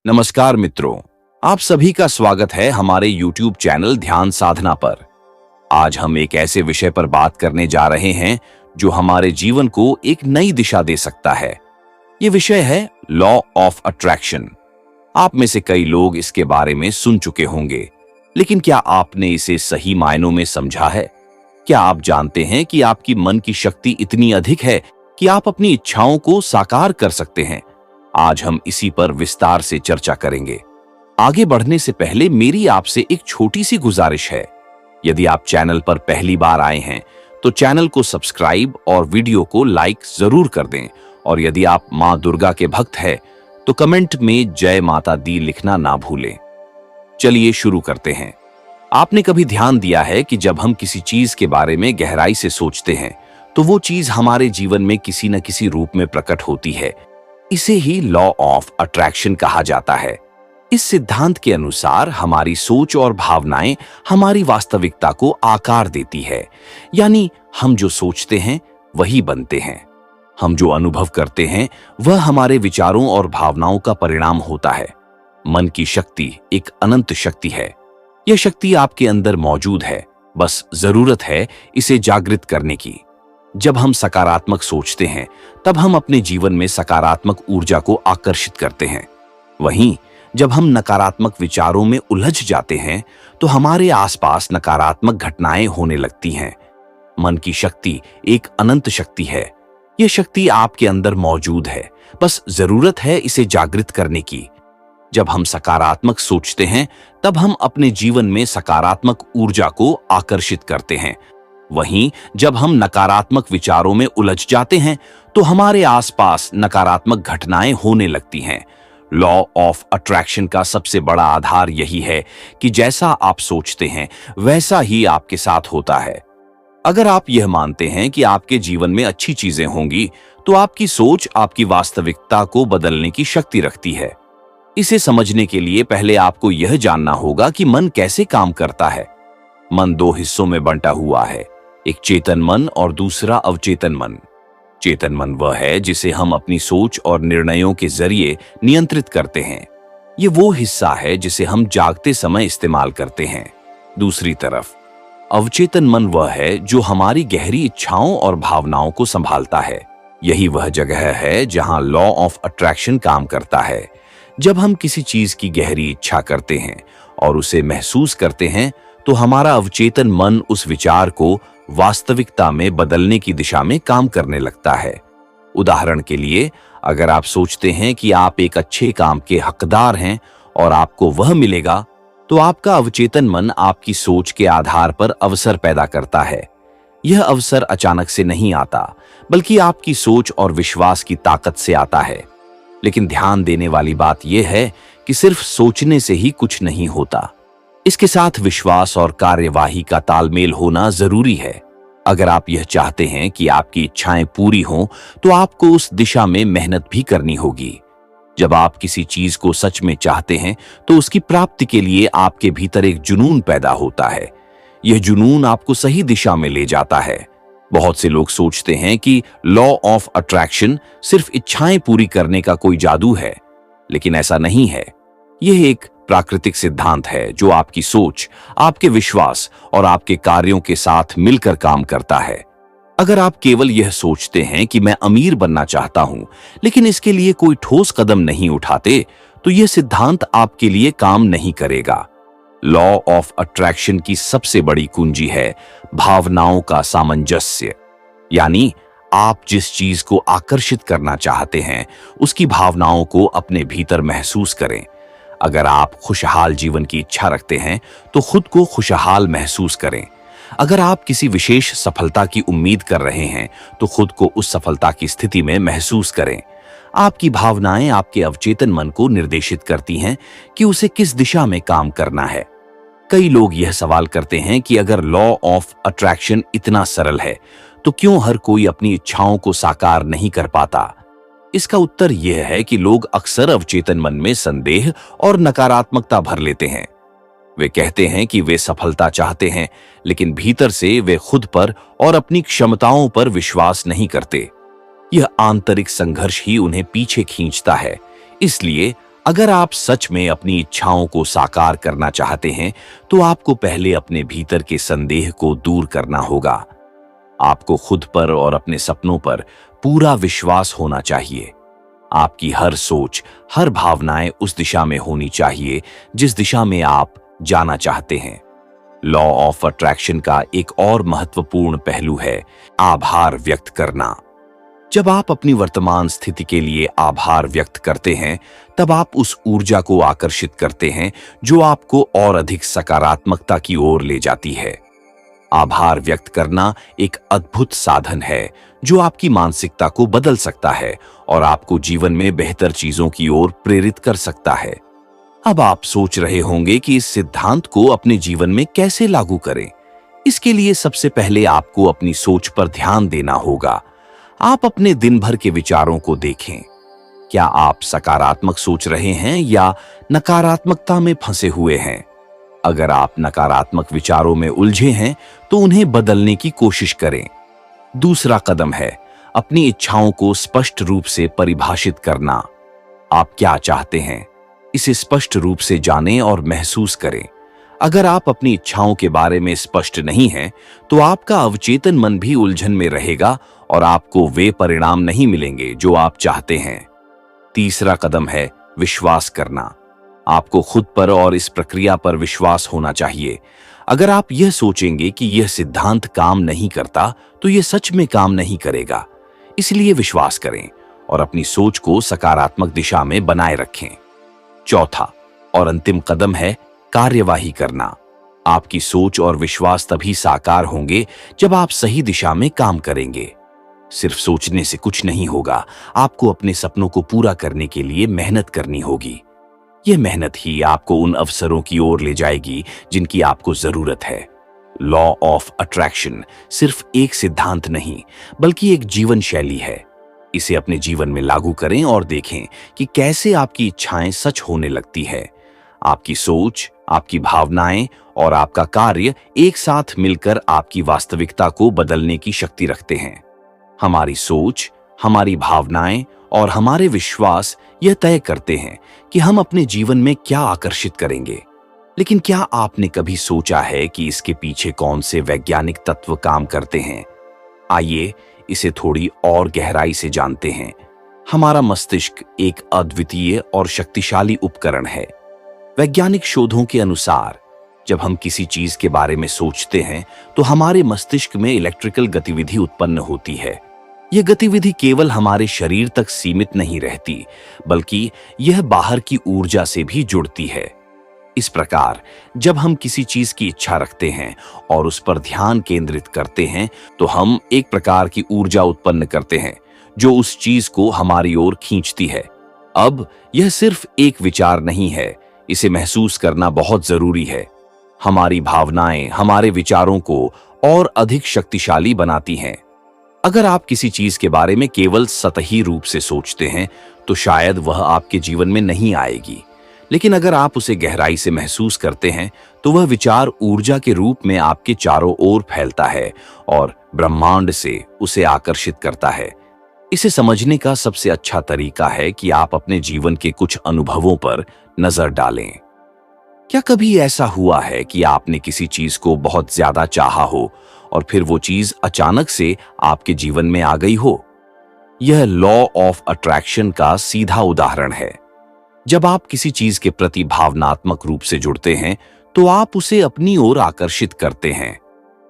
नमस्कार मित्रों, आप सभी का स्वागत है हमारे YouTube चैनल ध्यान साधना पर। आज हम एक ऐसे विषय पर बात करने जा रहे हैं जो हमारे जीवन को एक नई दिशा दे सकता है। ये विषय है लॉ ऑफ अट्रैक्शन। आप में से कई लोग इसके बारे में सुन चुके होंगे, लेकिन क्या आपने इसे सही मायनों में समझा है? क्या आप जानते हैं कि आपकी मन की शक्ति इतनी अधिक है कि आप अपनी इच्छाओं को साकार कर सकते हैं? आज हम इसी पर विस्तार से चर्चा करेंगे। आगे बढ़ने से पहले मेरी आपसे एक छोटी सी गुजारिश है। यदि आप चैनल पर पहली बार आए हैं तो चैनल को सब्सक्राइब और वीडियो को लाइक जरूर कर दें। और यदि आप मां दुर्गा के भक्त हैं तो कमेंट में जय माता दी लिखना ना भूलें। चलिए शुरू करते हैं। आपने कभी ध्यान दिया है कि जब हम किसी चीज के बारे में गहराई से सोचते हैं तो वो चीज हमारे जीवन में किसी न किसी रूप में प्रकट होती है। इसे ही लॉ ऑफ अट्रैक्शन कहा जाता है। इस सिद्धांत के अनुसार हमारी सोच और भावनाएं हमारी वास्तविकता को आकार देती है। यानी हम जो सोचते हैं वही बनते हैं। हम जो अनुभव करते हैं वह हमारे विचारों और भावनाओं का परिणाम होता है। मन की शक्ति एक अनंत शक्ति है। यह शक्ति आपके अंदर मौजूद है, बस जरूरत है इसे जागृत करने की। जब हम सकारात्मक सोचते हैं तब हम अपने जीवन में सकारात्मक ऊर्जा को आकर्षित करते हैं। वहीं जब हम नकारात्मक विचारों में उलझ जाते हैं तो हमारे आसपास नकारात्मक घटनाएं होने लगती हैं। मन की शक्ति एक अनंत शक्ति है। यह शक्ति आपके अंदर मौजूद है, बस जरूरत है इसे जागृत करने की। जब हम सकारात्मक सोचते हैं तब हम अपने जीवन में सकारात्मक ऊर्जा को आकर्षित करते हैं। वहीं जब हम नकारात्मक विचारों में उलझ जाते हैं तो हमारे आसपास नकारात्मक घटनाएं होने लगती हैं। लॉ ऑफ अट्रैक्शन का सबसे बड़ा आधार यही है कि जैसा आप सोचते हैं वैसा ही आपके साथ होता है। अगर आप यह मानते हैं कि आपके जीवन में अच्छी चीजें होंगी तो आपकी सोच आपकी वास्तविकता को बदलने की शक्ति रखती है। इसे समझने के लिए पहले आपको यह जानना होगा कि मन कैसे काम करता है। मन दो हिस्सों में बंटा हुआ है, एक चेतन मन और दूसरा अवचेतन मन। चेतन मन वह है जिसे हम अपनी सोच और निर्णयों के जरिए नियंत्रित करते हैं। ये वो हिस्सा है जिसे हम जागते समय इस्तेमाल करते हैं। दूसरी तरफ अवचेतन मन वह है जो हमारी गहरी इच्छाओं और भावनाओं को संभालता है। यही वह जगह है जहां लॉ ऑफ अट्रैक्शन काम करता है। जब हम किसी चीज की गहरी इच्छा करते हैं और उसे महसूस करते हैं तो हमारा अवचेतन मन उस विचार को वास्तविकता में बदलने की दिशा में काम करने लगता है। उदाहरण के लिए, अगर आप सोचते हैं कि आप एक अच्छे काम के हकदार हैं और आपको वह मिलेगा, तो आपका अवचेतन मन आपकी सोच के आधार पर अवसर पैदा करता है। यह अवसर अचानक से नहीं आता, बल्कि आपकी सोच और विश्वास की ताकत से आता है। लेकिन ध्यान देने वाली बात यह है कि सिर्फ सोचने से ही कुछ नहीं होता। इसके साथ विश्वास और कार्यवाही का तालमेल होना जरूरी है। अगर आप यह चाहते हैं कि आपकी इच्छाएं पूरी हों, तो आपको उस दिशा में मेहनत भी करनी होगी। जब आप किसी चीज को सच में चाहते हैं तो उसकी प्राप्ति के लिए आपके भीतर एक जुनून पैदा होता है। यह जुनून आपको सही दिशा में ले जाता है। बहुत से लोग सोचते हैं कि लॉ ऑफ अट्रैक्शन सिर्फ इच्छाएं पूरी करने का कोई जादू है, लेकिन ऐसा नहीं है। यह एक प्राकृतिक सिद्धांत है जो आपकी सोच, आपके विश्वास और आपके कार्यों के साथ मिलकर काम करता है। अगर आप केवल यह सोचते हैं कि मैं अमीर बनना चाहता हूं, लेकिन इसके लिए कोई ठोस कदम नहीं उठाते, तो यह सिद्धांत आपके लिए काम नहीं करेगा। लॉ ऑफ अट्रैक्शन की सबसे बड़ी कुंजी है भावनाओं का सामंजस्य। यानी आप जिस चीज को आकर्षित करना चाहते हैं उसकी भावनाओं को अपने भीतर महसूस करें। अगर आप खुशहाल जीवन की इच्छा रखते हैं तो खुद को खुशहाल महसूस करें। अगर आप किसी विशेष सफलता की उम्मीद कर रहे हैं तो खुद को उस सफलता की स्थिति में महसूस करें। आपकी भावनाएं आपके अवचेतन मन को निर्देशित करती हैं कि उसे किस दिशा में काम करना है। कई लोग यह सवाल करते हैं कि अगर लॉ ऑफ अट्रैक्शन इतना सरल है तो क्यों हर कोई अपनी इच्छाओं को साकार नहीं कर पाता? इसका उत्तर यह है कि लोग अक्सर अवचेतन मन में संदेह और नकारात्मकता भर लेते हैं। वे कहते हैं कि वे सफलता चाहते हैं, लेकिन भीतर से वे खुद पर और अपनी क्षमताओं पर विश्वास नहीं करते। यह आंतरिक संघर्ष ही उन्हें पीछे खींचता है। इसलिए अगर आप सच में अपनी इच्छाओं को साकार करना चाहते हैं, तो आपको पहले अपने भीतर के संदेह को दूर करना होगा। आपको खुद पर और अपने सपनों पर पूरा विश्वास होना चाहिए। आपकी हर सोच, हर भावनाएं उस दिशा में होनी चाहिए जिस दिशा में आप जाना चाहते हैं। लॉ ऑफ अट्रैक्शन का एक और महत्वपूर्ण पहलू है आभार व्यक्त करना। जब आप अपनी वर्तमान स्थिति के लिए आभार व्यक्त करते हैं, तब आप उस ऊर्जा को आकर्षित करते हैं जो आपको और अधिक सकारात्मकता की ओर ले जाती है। आभार व्यक्त करना एक अद्भुत साधन है जो आपकी मानसिकता को बदल सकता है और आपको जीवन में बेहतर चीजों की ओर प्रेरित कर सकता है। अब आप सोच रहे होंगे कि इस सिद्धांत को अपने जीवन में कैसे लागू करें। इसके लिए सबसे पहले आपको अपनी सोच पर ध्यान देना होगा। आप अपने दिन भर के विचारों को देखें। क्या आप सकारात्मक सोच रहे हैं या नकारात्मकता में फंसे हुए हैं? अगर आप नकारात्मक विचारों में उलझे हैं, तो उन्हें बदलने की कोशिश करें। दूसरा कदम है अपनी इच्छाओं को स्पष्ट रूप से परिभाषित करना। आप क्या चाहते हैं, इसे स्पष्ट रूप से जानें और महसूस करें। अगर आप अपनी इच्छाओं के बारे में स्पष्ट नहीं हैं, तो आपका अवचेतन मन भी उलझन में रहेगा और आपको वे परिणाम नहीं मिलेंगे जो आप चाहते हैं। तीसरा कदम है विश्वास करना। आपको खुद पर और इस प्रक्रिया पर विश्वास होना चाहिए। अगर आप यह सोचेंगे कि यह सिद्धांत काम नहीं करता, तो यह सच में काम नहीं करेगा। इसलिए विश्वास करें और अपनी सोच को सकारात्मक दिशा में बनाए रखें। चौथा और अंतिम कदम है कार्यवाही करना। आपकी सोच और विश्वास तभी साकार होंगे जब आप सही दिशा में काम करेंगे। सिर्फ सोचने से कुछ नहीं होगा। आपको अपने सपनों को पूरा करने के लिए मेहनत करनी होगी। यह मेहनत ही आपको उन अवसरों की ओर ले जाएगी जिनकी आपको जरूरत है। लॉ ऑफ अट्रैक्शन सिर्फ एक सिद्धांत नहीं, बल्कि एक जीवन शैली है। इसे अपने जीवन में लागू करें और देखें कि कैसे आपकी इच्छाएं सच होने लगती है। आपकी सोच, आपकी भावनाएं और आपका कार्य एक साथ मिलकर आपकी वास्तविकता को बदलने की शक्ति रखते हैं। हमारी सोच, हमारी भावनाएं और हमारे विश्वास यह तय करते हैं कि हम अपने जीवन में क्या आकर्षित करेंगे। लेकिन क्या आपने कभी सोचा है कि इसके पीछे कौन से वैज्ञानिक तत्व काम करते हैं? आइए इसे थोड़ी और गहराई से जानते हैं। हमारा मस्तिष्क एक अद्वितीय और शक्तिशाली उपकरण है। वैज्ञानिक शोधों के अनुसार जब हम किसी चीज के बारे में सोचते हैं, तो हमारे मस्तिष्क में इलेक्ट्रिकल गतिविधि उत्पन्न होती है। यह गतिविधि केवल हमारे शरीर तक सीमित नहीं रहती, बल्कि यह बाहर की ऊर्जा से भी जुड़ती है। इस प्रकार जब हम किसी चीज की इच्छा रखते हैं और उस पर ध्यान केंद्रित करते हैं, तो हम एक प्रकार की ऊर्जा उत्पन्न करते हैं जो उस चीज को हमारी ओर खींचती है। अब यह सिर्फ एक विचार नहीं है, इसे महसूस करना बहुत जरूरी है। हमारी भावनाएं हमारे विचारों को और अधिक शक्तिशाली बनाती हैं। अगर आप किसी चीज के बारे में केवल सतही रूप से सोचते हैं, तो शायद वह आपके जीवन में नहीं आएगी। लेकिन अगर आप उसे गहराई से महसूस करते हैं, तो वह विचार ऊर्जा के रूप में आपके चारों ओर फैलता है और ब्रह्मांड से उसे आकर्षित करता है। इसे समझने का सबसे अच्छा तरीका है कि आप अपने जीवन के कुछ अनुभवों पर नजर डालें। क्या कभी ऐसा हुआ है कि आपने किसी चीज को बहुत ज्यादा चाहा हो और फिर वो चीज अचानक से आपके जीवन में आ गई हो? यह लॉ ऑफ अट्रैक्शन का सीधा उदाहरण है। जब आप किसी चीज के प्रति भावनात्मक रूप से जुड़ते हैं, तो आप उसे अपनी ओर आकर्षित करते हैं।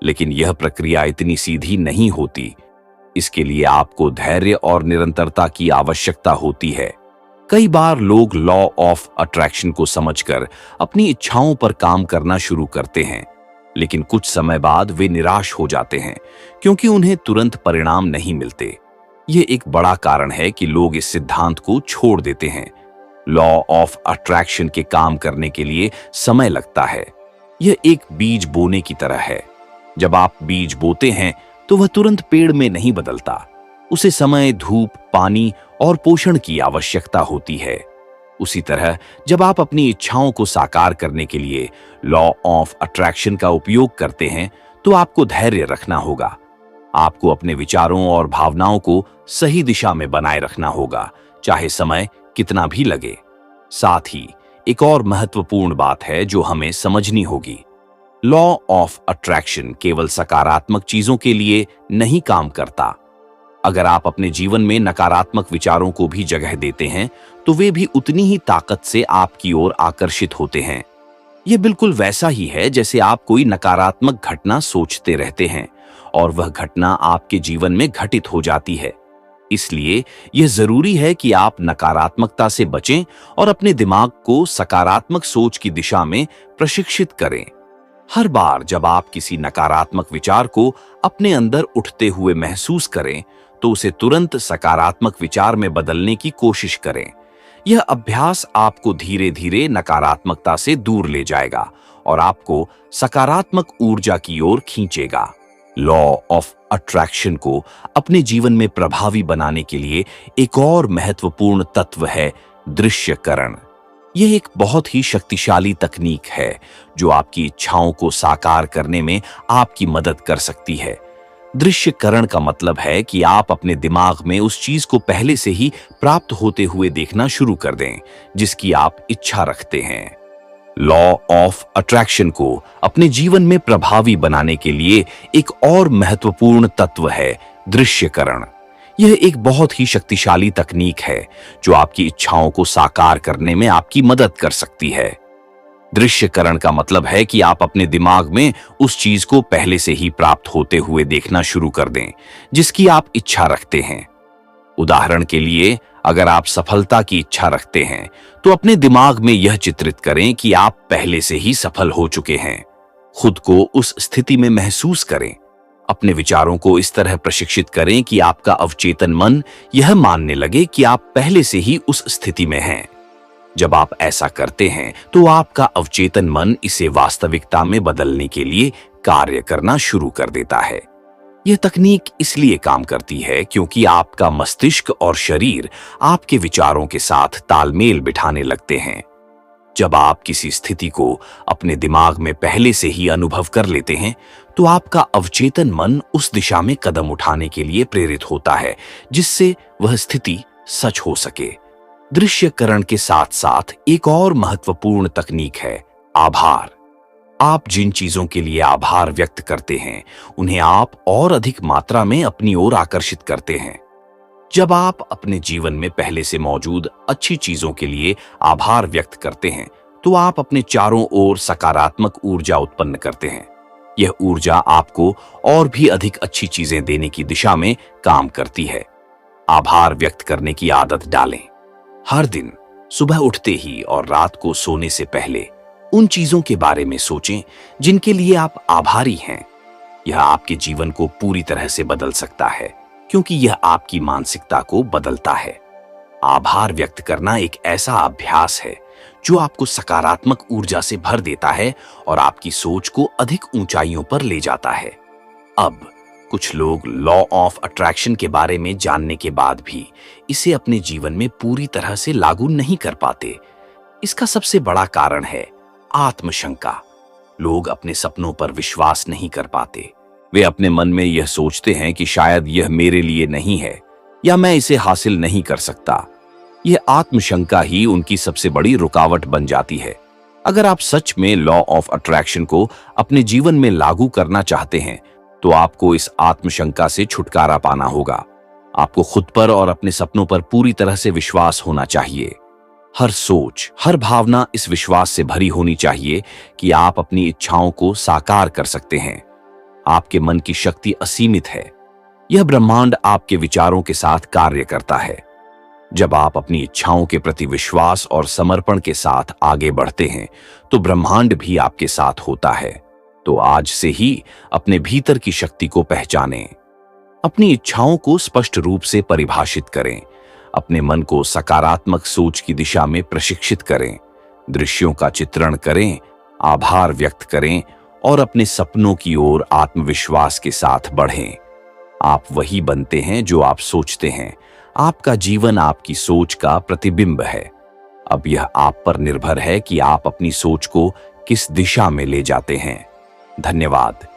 लेकिन यह प्रक्रिया इतनी सीधी नहीं होती। इसके लिए आपको धैर्य और निरंतरता की आवश्यकता होती है। कई बार लोग लॉ ऑफ अट्रैक्शन को समझकर अपनी इच्छाओं पर काम करना शुरू करते हैं, लेकिन कुछ समय बाद वे निराश हो जाते हैं क्योंकि उन्हें तुरंत परिणाम नहीं मिलते। यह एक बड़ा कारण है कि लोग इस सिद्धांत को छोड़ देते हैं। लॉ ऑफ अट्रैक्शन के काम करने के लिए समय लगता है। यह एक बीज बोने की तरह है। जब आप बीज बोते हैं, तो वह तुरंत पेड़ में नहीं बदलता। उसे समय, धूप, पानी और पोषण की आवश्यकता होती है। उसी तरह जब आप अपनी इच्छाओं को साकार करने के लिए लॉ ऑफ अट्रैक्शन का उपयोग करते हैं, तो आपको धैर्य रखना होगा। आपको अपने विचारों और भावनाओं को सही दिशा में बनाए रखना होगा, चाहे समय कितना भी लगे। साथ ही एक और महत्वपूर्ण बात है जो हमें समझनी होगी। लॉ ऑफ अट्रैक्शन केवल सकारात्मक चीजों के लिए नहीं काम करता। अगर आप अपने जीवन में नकारात्मक विचारों को भी जगह देते हैं तो वे भी उतनी ही ताकत से आपकी ओर आकर्षित होते हैं। यह बिल्कुल वैसा ही है जैसे आप कोई नकारात्मक घटना सोचते रहते हैं और वह घटना आपके जीवन में घटित हो जाती है। इसलिए यह जरूरी है कि आप नकारात्मकता से बचें और अपने दिमाग को सकारात्मक सोच की दिशा में प्रशिक्षित करें। हर बार जब आप किसी नकारात्मक विचार को अपने अंदर उठते हुए महसूस करें तो उसे तुरंत सकारात्मक विचार में बदलने की कोशिश करें। यह अभ्यास आपको धीरे धीरे नकारात्मकता से दूर ले जाएगा और आपको सकारात्मक ऊर्जा की ओर खींचेगा। लॉ ऑफ अट्रैक्शन को अपने जीवन में प्रभावी बनाने के लिए एक और महत्वपूर्ण तत्व है दृश्यकरण। यह एक बहुत ही शक्तिशाली तकनीक है जो आपकी इच्छाओं को साकार करने में आपकी मदद कर सकती है। दृश्यकरण का मतलब है कि आप अपने दिमाग में उस चीज को पहले से ही प्राप्त होते हुए देखना शुरू कर दें जिसकी आप इच्छा रखते हैं। लॉ ऑफ अट्रैक्शन को अपने जीवन में प्रभावी बनाने के लिए एक और महत्वपूर्ण तत्व है दृश्यकरण। यह एक बहुत ही शक्तिशाली तकनीक है जो आपकी इच्छाओं को साकार करने में आपकी मदद कर सकती है। दृश्यकरण का मतलब है कि आप अपने दिमाग में उस चीज को पहले से ही प्राप्त होते हुए देखना शुरू कर दें जिसकी आप इच्छा रखते हैं। उदाहरण के लिए, अगर आप सफलता की इच्छा रखते हैं तो अपने दिमाग में यह चित्रित करें कि आप पहले से ही सफल हो चुके हैं। खुद को उस स्थिति में महसूस करें। अपने विचारों को इस तरह प्रशिक्षित करें कि आपका अवचेतन मन यह मानने लगे कि आप पहले से ही उस स्थिति में हैं। जब आप ऐसा करते हैं तो आपका अवचेतन मन इसे वास्तविकता में बदलने के लिए कार्य करना शुरू कर देता है। यह तकनीक इसलिए काम करती है क्योंकि आपका मस्तिष्क और शरीर आपके विचारों के साथ तालमेल बिठाने लगते हैं। जब आप किसी स्थिति को अपने दिमाग में पहले से ही अनुभव कर लेते हैं तो आपका अवचेतन मन उस दिशा में कदम उठाने के लिए प्रेरित होता है जिससे वह स्थिति सच हो सके। दृश्यकरण के साथ साथ एक और महत्वपूर्ण तकनीक है आभार। आप जिन चीजों के लिए आभार व्यक्त करते हैं उन्हें आप और अधिक मात्रा में अपनी ओर आकर्षित करते हैं। जब आप अपने जीवन में पहले से मौजूद अच्छी चीजों के लिए आभार व्यक्त करते हैं तो आप अपने चारों ओर सकारात्मक ऊर्जा उत्पन्न करते हैं। यह ऊर्जा आपको और भी अधिक अच्छी चीजें देने की दिशा में काम करती है। आभार व्यक्त करने की आदत डालें। हर दिन सुबह उठते ही और रात को सोने से पहले उन चीजों के बारे में सोचें जिनके लिए आप आभारी हैं। यह आपके जीवन को पूरी तरह से बदल सकता है क्योंकि यह आपकी मानसिकता को बदलता है। आभार व्यक्त करना एक ऐसा अभ्यास है जो आपको सकारात्मक ऊर्जा से भर देता है और आपकी सोच को अधिक ऊंचाइयों पर ले जाता है। अब कुछ लोग लॉ ऑफ अट्रैक्शन के बारे में जानने के बाद भी इसे अपने जीवन में पूरी तरह से लागू नहीं कर पाते। इसका सबसे बड़ा कारण है आत्मशंका। लोग अपने सपनों पर विश्वास नहीं कर पाते। वे अपने मन में यह सोचते हैं कि शायद यह मेरे लिए नहीं है या मैं इसे हासिल नहीं कर सकता। यह आत्मशंका ही उनकी सबसे बड़ी रुकावट बन जाती है। अगर आप सच में लॉ ऑफ अट्रैक्शन को अपने जीवन में लागू करना चाहते हैं तो आपको इस आत्मशंका से छुटकारा पाना होगा। आपको खुद पर और अपने सपनों पर पूरी तरह से विश्वास होना चाहिए। हर सोच, हर भावना इस विश्वास से भरी होनी चाहिए कि आप अपनी इच्छाओं को साकार कर सकते हैं। आपके मन की शक्ति असीमित है। यह ब्रह्मांड आपके विचारों के साथ कार्य करता है। जब आप अपनी इच्छाओं के प्रति विश्वास और समर्पण के साथ आगे बढ़ते हैं तो ब्रह्मांड भी आपके साथ होता है। तो आज से ही अपने भीतर की शक्ति को पहचानें। अपनी इच्छाओं को स्पष्ट रूप से परिभाषित करें। अपने मन को सकारात्मक सोच की दिशा में प्रशिक्षित करें। दृश्यों का चित्रण करें, आभार व्यक्त करें और अपने सपनों की ओर आत्मविश्वास के साथ बढ़ें। आप वही बनते हैं जो आप सोचते हैं। आपका जीवन आपकी सोच का प्रतिबिंब है। अब यह आप पर निर्भर है कि आप अपनी सोच को किस दिशा में ले जाते हैं। धन्यवाद।